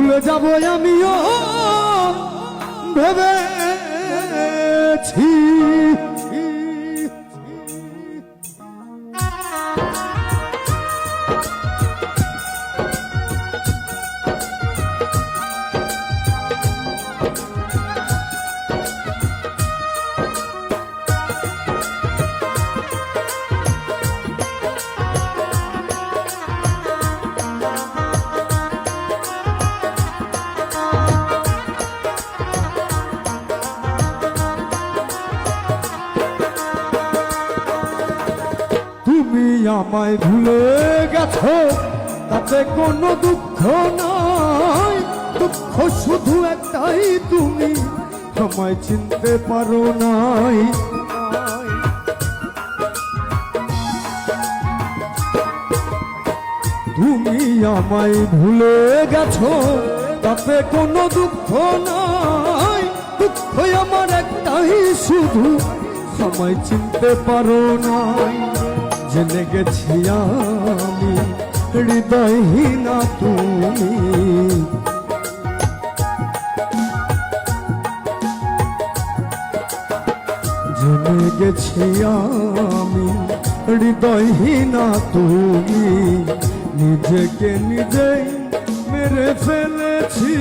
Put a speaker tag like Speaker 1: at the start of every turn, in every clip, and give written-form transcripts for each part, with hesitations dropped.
Speaker 1: ভুলে যাব আমিও ভেবেছি। তুমি আমায় ভুলে গেছো তাতে কোনো দুঃখ নাই, দুঃখ শুধু একটাই তুমি আমায় চিনতে পারো নাই। তুমি আমায় ভুলে গেছো তাতে কোনো দুঃখ নাই, দুঃখ আমার একটাই শুধু আমায় চিনতে পারো নাই। জেনে গেছি আমি হৃদয়হীনা তুমি, জেনে গেছি আমি হৃদয়হীনা তুমি, নিজেকে নিজেই মেরে ফেলেছি।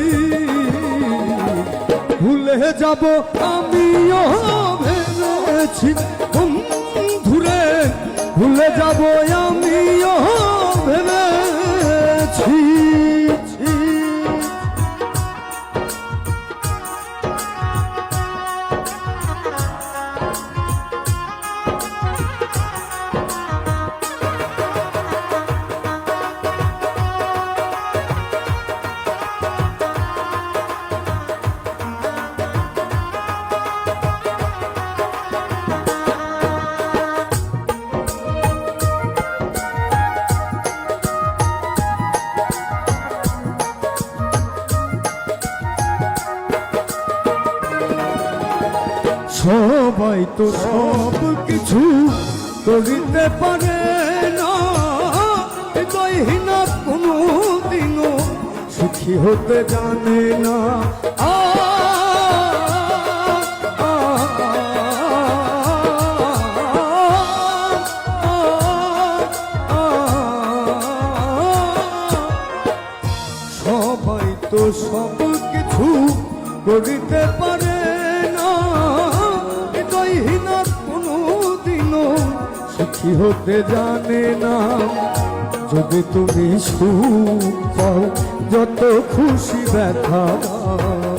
Speaker 1: ভুলে যাব আমিও ভেবেছি বন্ধুরে, ভুলে যাব আমিও ভেবেছি। সবাই তো সব কিছু করিতে পারে না, হৃদয়হীনা কোনো দিনও সুখী হতে জানে না। সবাই তো সব কিছু করিতে পারে না, হৃদয়হীনা কোনো দিনও সুখী হতে জানে না। যদি তুমি সুখ পাও যত খুশি ব্যথা দাও,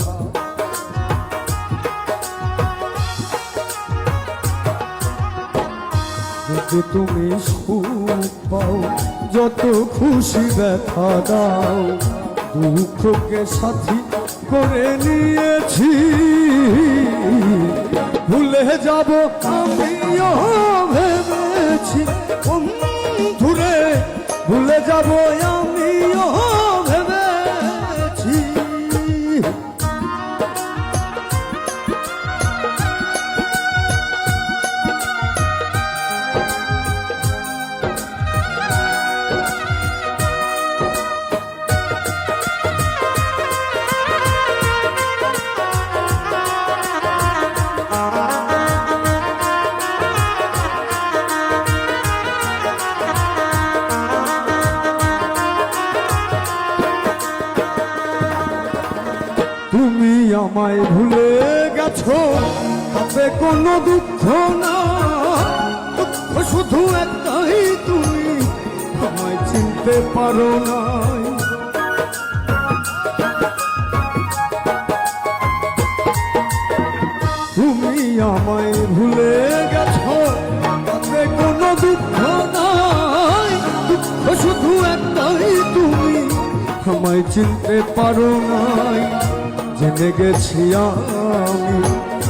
Speaker 1: যদি তুমি সুখ পাও যত খুশি ব্যথা দাও, দুঃখকে সাথী করে নিয়েছি। ভুলে যাব আমিও ভেবেছি বন্ধুরে, ভুলে যাব আমিও ভেবেছি। তুমি আমায় ভুলে গেছো তাতে কোনো দুঃখ না, দুঃখ শুধু একটাই তুমি আমায় চিনতে পারো নাই। তুমি আমায় ভুলে গেছো তাতে কোনো দুঃখ নাই, দুঃখ শুধু একটাই তুমি আমায় চিনতে পারো নাই। জেনে গেছি আমি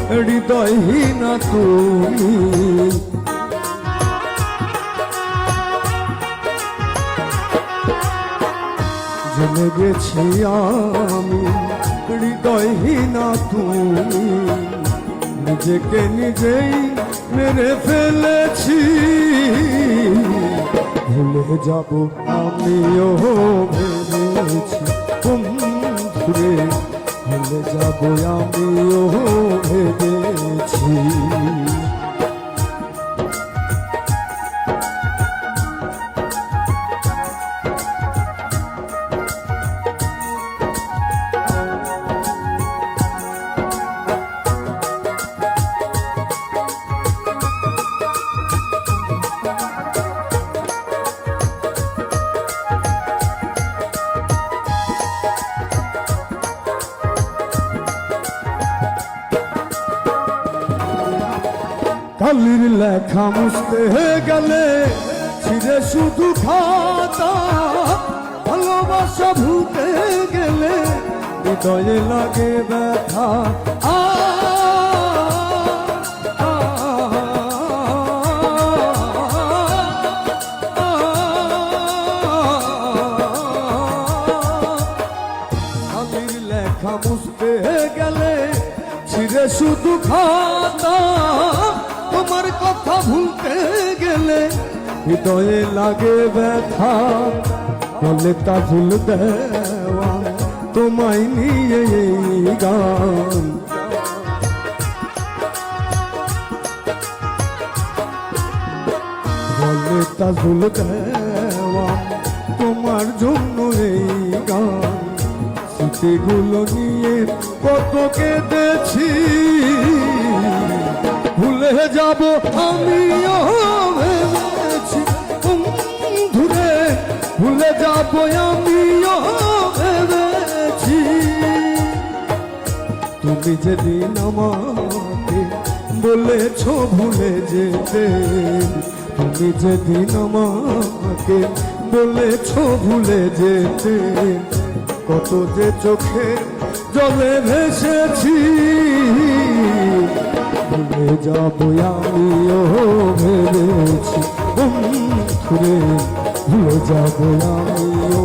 Speaker 1: হৃদয়হীনা তুমি, জেনে গেছি আমি হৃদয়হীনা তুমি, নিজেকে নিজেই মেরে ফেলেছি। ভুলে যাব আমিও ভেবেছি ঘুরে ভুলে যাব আমিও ভেবেছি। কালির লেখা মুছতে গেলে ছিঁড়ে শুধু খাতা, ভালোবাসা ভুলতে গেলে হৃদয়ে লাগে ব্যথা। কালির লেখা মুছতে গেলে ছিঁড়ে শুধু খাতা, তোমার কথা ভুলতে গেলে হৃদয়ে লাগে ব্যথা। বলে তা ভুল দেওয়া তোমায় নিয়ে এই গান, বলে তা ভুল দেওয়া তোমার জন্য এই গান। স্মৃতিগুলো নিয়ে কত কেঁদেছি, ভুলে যাব আমিও ভেবেছি বন্ধুরে, ভুলে যাব আমিও ভেবেছি। তুমি যেদিন আমাকে বলেছ ভুলে যেতে, তুমি যেদিন আমাকে বলেছ ভুলে যেতে, কত যে চোখে জলে ভেসেছি। ভুলে যাব আমিও ভেবেছি বন্ধুরে, ভুলে যাব আমিও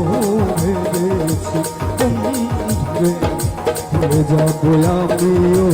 Speaker 1: ভেবেছি বন্ধুরে, ভুলে যাব আমিও